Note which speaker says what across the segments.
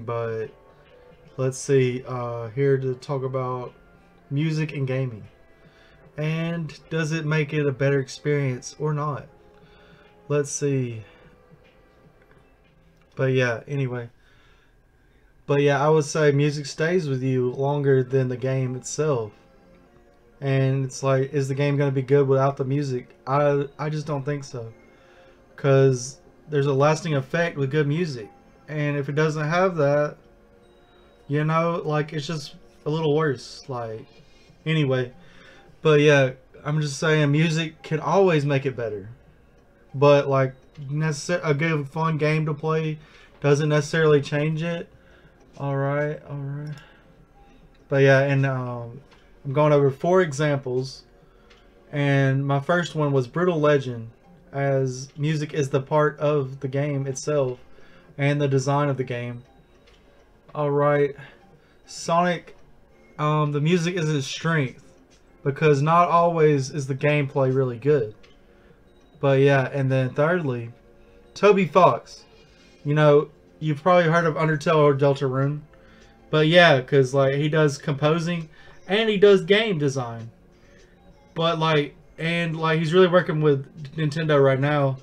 Speaker 1: but let's see. Here to talk about music and gaming, and does it make it a better experience or not? Let's see. But yeah, anyway. But yeah, I would say music stays with you longer than the game itself. And it's like, is the game going to be good without the music? I just don't think so. Because there's a lasting effect with good music. And if it doesn't have that, you know, like, it's just a little worse. Like, anyway. But yeah, I'm just saying music can always make it better. But like, a good fun game to play doesn't necessarily change it. Alright. But yeah, and I'm going over 4 examples. And my first one was Brutal Legend, as music is the part of the game itself and the design of the game. Alright, Sonic, the music is its strength, because not always is the gameplay really good. But yeah, and then thirdly, Toby Fox. You know, you've probably heard of Undertale or Deltarune. But yeah, because like, he does composing and he does game design. But like, and like, he's really working with Nintendo right now,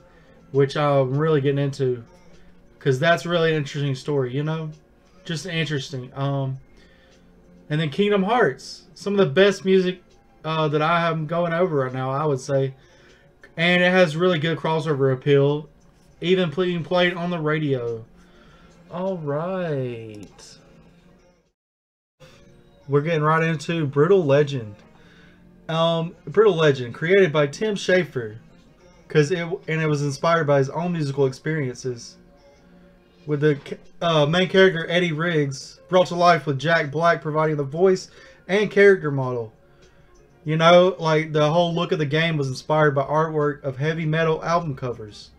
Speaker 1: which I'm really getting into, because that's really an interesting story, you know? Just interesting. And then Kingdom Hearts. Some of the best music that I have going over right now, I would say. And it has really good crossover appeal, even being played on the radio. Alright. We're getting right into Brutal Legend. Brutal Legend, created by Tim Schafer, it was inspired by his own musical experiences. With the main character Eddie Riggs brought to life with Jack Black providing the voice and character model. You know, like, the whole look of the game was inspired by artwork of heavy metal album covers.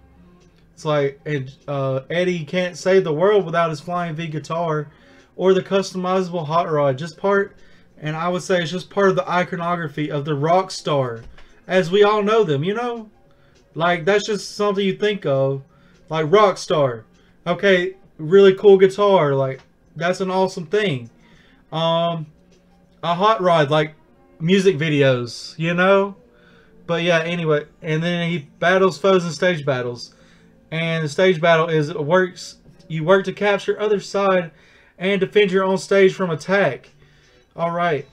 Speaker 1: It's like, Eddie can't save the world without his flying V guitar or the customizable hot rod. And I would say it's just part of the iconography of the rock star, as we all know them, you know? Like, that's just something you think of. Like, rock star. Okay, really cool guitar. Like, that's an awesome thing. A hot rod, like music videos, you know? But yeah, anyway. And then he battles foes in stage battles. And the stage battle is, you work to capture other side and defend your own stage from attack. Alright.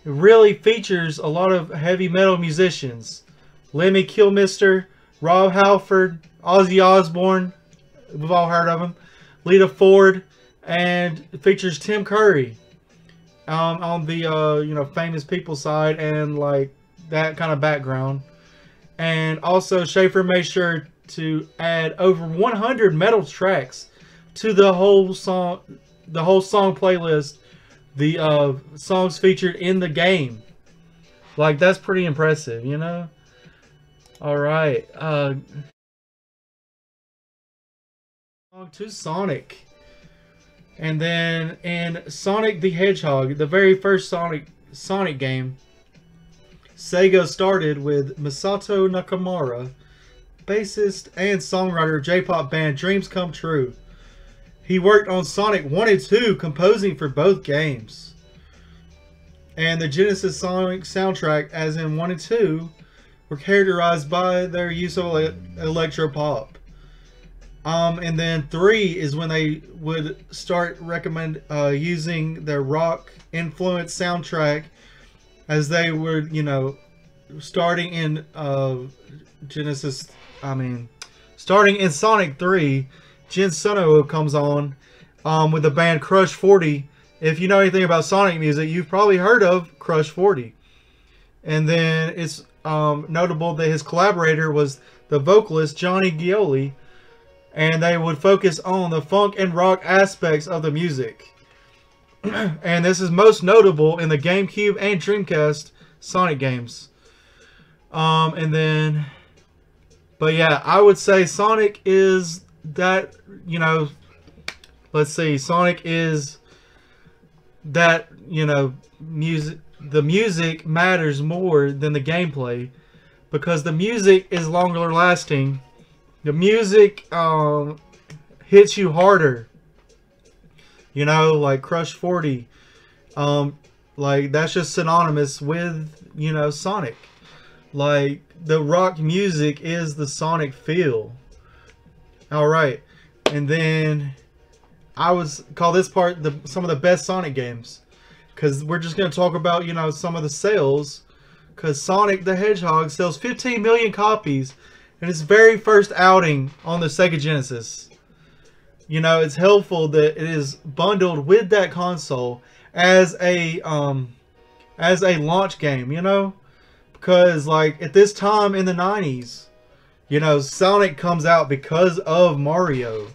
Speaker 1: It really features a lot of heavy metal musicians. Lemmy Kilmister, Rob Halford, Ozzy Osbourne, we've all heard of him, Lita Ford, and it features Tim Curry on the you know, famous people side, and like that kind of background. And also Schafer made sure to add over 100 metal tracks to the whole song playlist, the songs featured in the game. Like, that's pretty impressive, you know? Alright, to Sonic. And then in Sonic the Hedgehog, the very first Sonic game, Sega started with Masato Nakamura, bassist and songwriter of J-pop band Dreams Come True. He worked on Sonic 1 and 2, composing for both games. And the Genesis Sonic soundtrack, as in 1 and 2, were characterized by their use of electropop. And then 3 is when they would start using their rock influenced soundtrack, as they were, you know, starting in starting in Sonic 3, Jin Sono comes on with the band Crush 40. If you know anything about Sonic music, you've probably heard of Crush 40. And then it's notable that his collaborator was the vocalist Johnny Gioli, and they would focus on the funk and rock aspects of the music. And this is most notable in the GameCube and Dreamcast Sonic games. And then, but yeah, I would say Sonic is that, you know, let's see, Sonic is that, you know, the music matters more than the gameplay, because the music is longer lasting. The music hits you harder. You know, like Crush 40. Like that's just synonymous with, you know, Sonic. Like the rock music is the Sonic feel. All right. And then I would call this part some of the best Sonic games, because we're just going to talk about, you know, some of the sales, because Sonic the Hedgehog sells 15 million copies in its very first outing on the Sega Genesis. You know, it's helpful that it is bundled with that console as a launch game, you know, because like at this time in the 90s, you know, Sonic comes out because of Mario.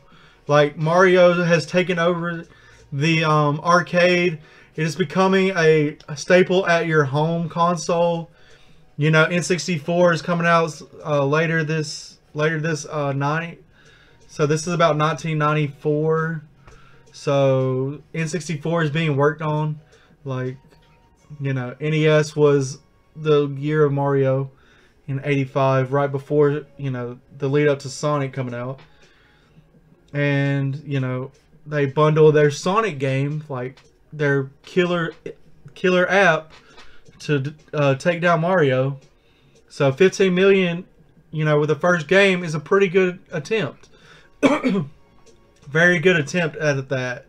Speaker 1: Like Mario has taken over the arcade. It is becoming a staple at your home console. You know, N64 is coming out later this night. So this is about 1994. So N64 is being worked on. Like, you know, NES was the year of Mario in 85, right before, you know, the lead up to Sonic coming out. And, you know, they bundle their Sonic game, like their killer app, to take down Mario. So 15 million, you know, with the first game is a pretty good attempt. Very good attempt at that.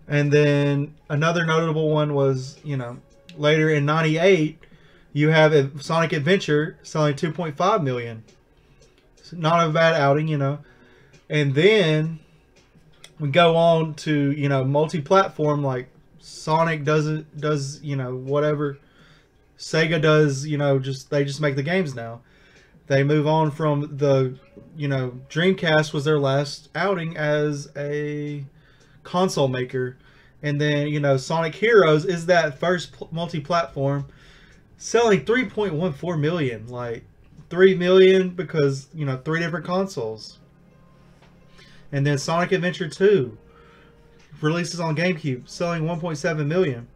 Speaker 1: And then another notable one was, you know, later in 98, you have a Sonic Adventure selling 2.5 million. It's not a bad outing, you know. And then we go on to, you know, multi-platform, like Sonic does, you know, whatever Sega does, you know, they just make the games now. They move on from the, you know, Dreamcast was their last outing as a console maker. And then, you know, Sonic Heroes is that first multi-platform, selling 3.14 million. Like 3 million because, you know, 3 different consoles. And then Sonic Adventure 2 releases on GameCube, selling 1.7 million.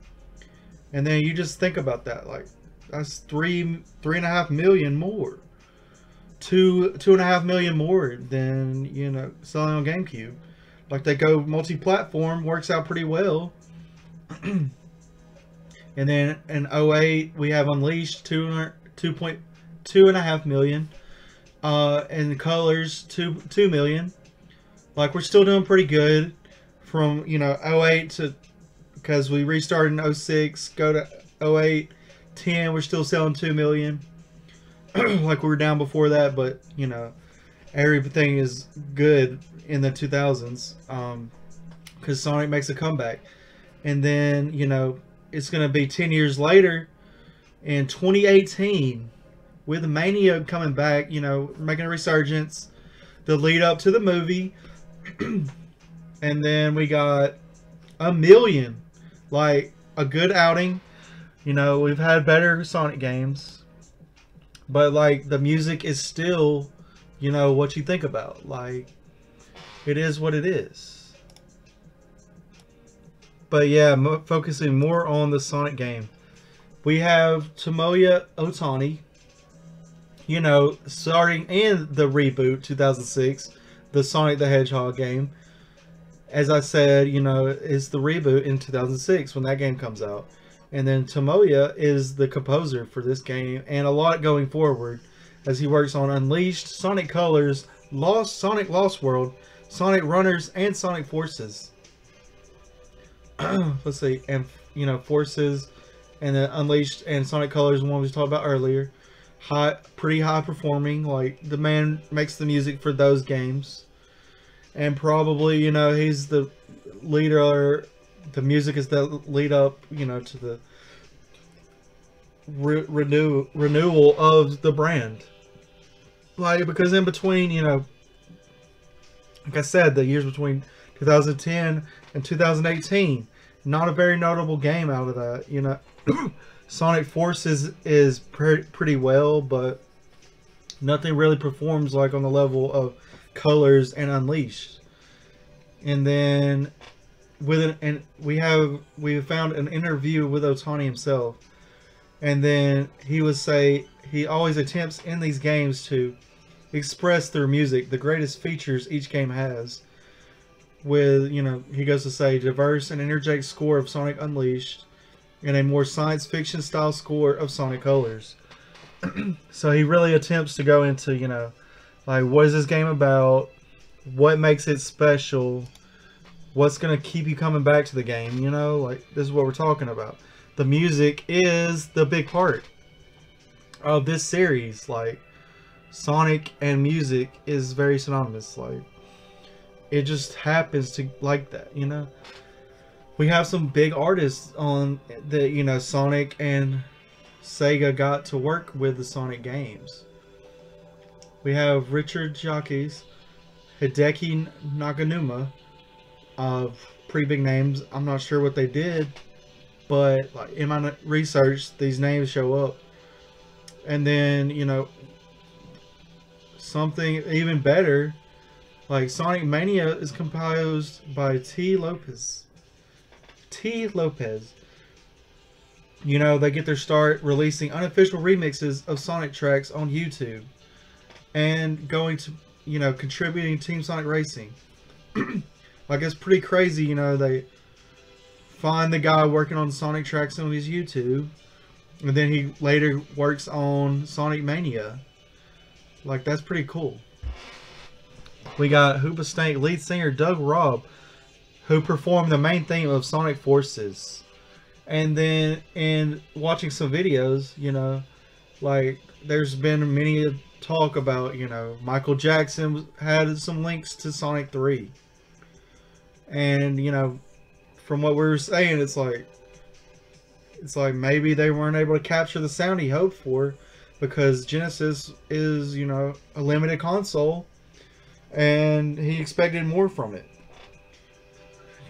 Speaker 1: And then you just think about that, like that's 3.5 million more. 2.5 million more than, you know, selling on GameCube. Like they go multi-platform, works out pretty well. And then in 08 we have Unleashed 2.5 million. And Colors 2 million. Like we're still doing pretty good from, you know, 08 to, because we restarted in 06, go to 08, 10, we're still selling 2 million. Like we were down before that, but, you know, everything is good in the 2000s, because Sonic makes a comeback. And then, you know, it's going to be 10 years later in 2018 with Mania coming back, you know, making a resurgence, the lead up to the movie. And then we got a million, like a good outing. You know, we've had better Sonic games, but like the music is still, you know, what you think about. Like it is what it is. But yeah, focusing more on the Sonic game, we have Tomoya Ohtani, you know, starting in the reboot 2006, the Sonic the Hedgehog game. As I said, you know, is the reboot in 2006 when that game comes out. And then Tomoya is the composer for this game and a lot going forward as he works on Unleashed, Sonic Colors, Sonic Lost World, Sonic Runners, and Sonic Forces. Let's see, and, you know, Forces, and then Unleashed and Sonic Colors, the one we talked about earlier. Pretty high performing. Like the man makes the music for those games. And probably, you know, he's the leader. The music is the lead up, you know, to the renewal of the brand. Like, because in between, you know, like I said, the years between 2010 and 2018, not a very notable game out of that, you know. Sonic Forces is pretty well, but nothing really performs like on the level of Colors and Unleashed. And then we found an interview with Ohtani himself, and then he would say he always attempts in these games to express through music the greatest features each game has. with, he goes to say, diverse and energetic score of Sonic Unleashed and a more science fiction style score of Sonic Colors. So he really attempts to go into, like, what is this game about? What makes it special? What's going to keep you coming back to the game? Like, this is what we're talking about. The music is the big part of this series. Like, Sonic and music is very synonymous. Like, it just happens to like that, We have some big artists on the, Sonic and Sega got to work with the Sonic games. We have Richard Jacques, Hideki Naganuma, pretty big names. I'm not sure what they did, but like, in my research, these names show up. And then, something even better, like Sonic Mania is composed by T. Lopez. T. Lopez. They get their start releasing unofficial remixes of Sonic tracks on YouTube and going to, contributing to Team Sonic Racing. Like, it's pretty crazy, they find the guy working on Sonic tracks on his YouTube, and then he later works on Sonic Mania. Like, that's pretty cool. We got Hoobastank lead singer Doug Robb, who performed the main theme of Sonic Forces. And then in watching some videos, like, there's been many talk about, Michael Jackson had some links to Sonic 3. And, from what we were saying, it's like maybe they weren't able to capture the sound he hoped for, because Genesis is, a limited console, and he expected more from it.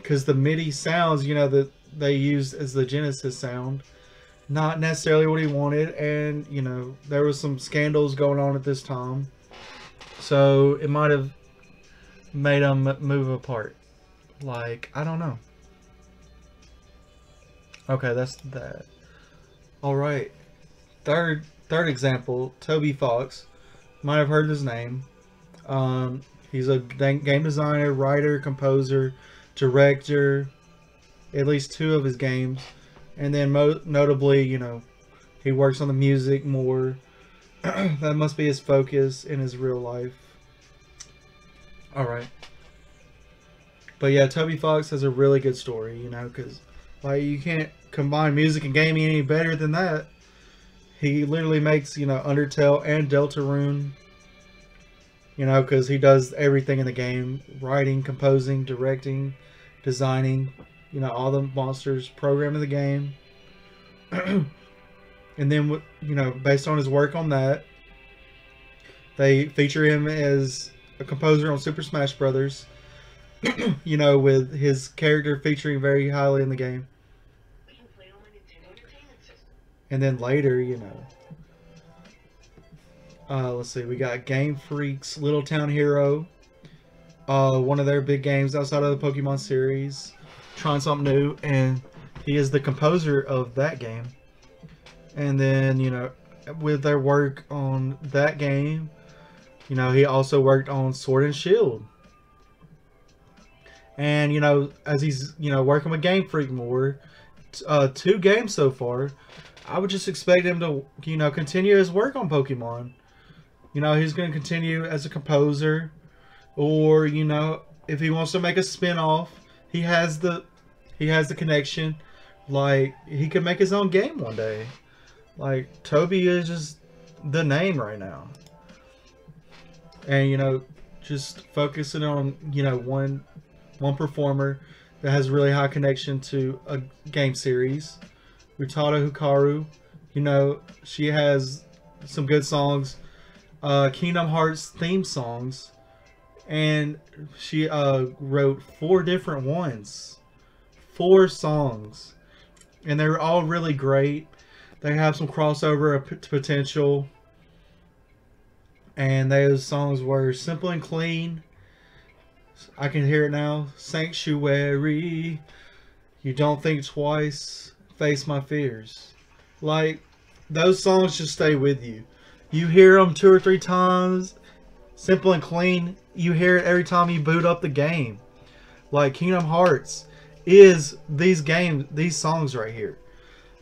Speaker 1: Because the MIDI sounds, that they used as the Genesis sound, not necessarily what he wanted, and there was some scandals going on at this time, so it might have made them move apart. Like, I don't know. Okay, that's that. All right, third example, Toby Fox. Might have heard his name. He's a game designer, writer, composer, director. At least 2 of his games, and then notably, he works on the music more. That must be his focus in his real life. Alright. But yeah, Toby Fox has a really good story, because like, you can't combine music and gaming any better than that. He literally makes, Undertale and Deltarune, because he does everything in the game: writing, composing, directing, designing, all the monsters, programming the game. And then, based on his work on that, they feature him as a composer on Super Smash Brothers. With his character featuring very highly in the game. And then later, let's see, we got Game Freak's Little Town Hero. One of their big games outside of the Pokemon series. Trying something new, and he is the composer of that game. And then, with their work on that game, he also worked on Sword and Shield. And, as he's, working with Game Freak more, 2 games so far, I would just expect him to, continue his work on Pokemon. He's going to continue as a composer, or, if he wants to make a spin-off, he has the connection. Like, he could make his own game one day. Like, Toby is just the name right now. And, just focusing on, one performer that has really high connection to a game series. Utada Hikaru, she has some good songs. Kingdom Hearts theme songs. And she wrote 4 different ones. 4 songs. And they're all really great. They have some crossover potential. And those songs were Simple and Clean. I Can Hear It Now. Sanctuary. You Don't Think Twice. Face My Fears. Like, those songs just stay with you. You hear them 2 or 3 times. Simple and Clean, you hear it every time you boot up the game. Like Kingdom Hearts is these songs right here.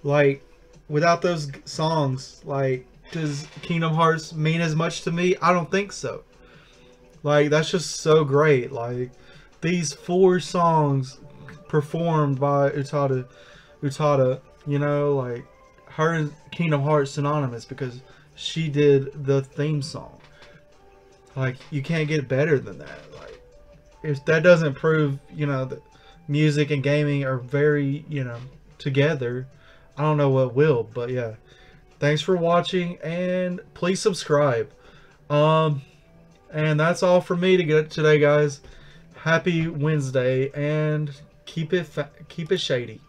Speaker 1: Like without those songs, like does Kingdom Hearts mean as much to me? I don't think so. Like that's just so great. Like these 4 songs performed by Utada, you know, like her and Kingdom Hearts synonymous because she did the theme song. Like you can't get better than that. Like if that doesn't prove, you know, that music and gaming are very, you know, together, I don't know what will. But yeah, thanks for watching and please subscribe. And that's all for me to get today, guys. Happy Wednesday and keep it shady.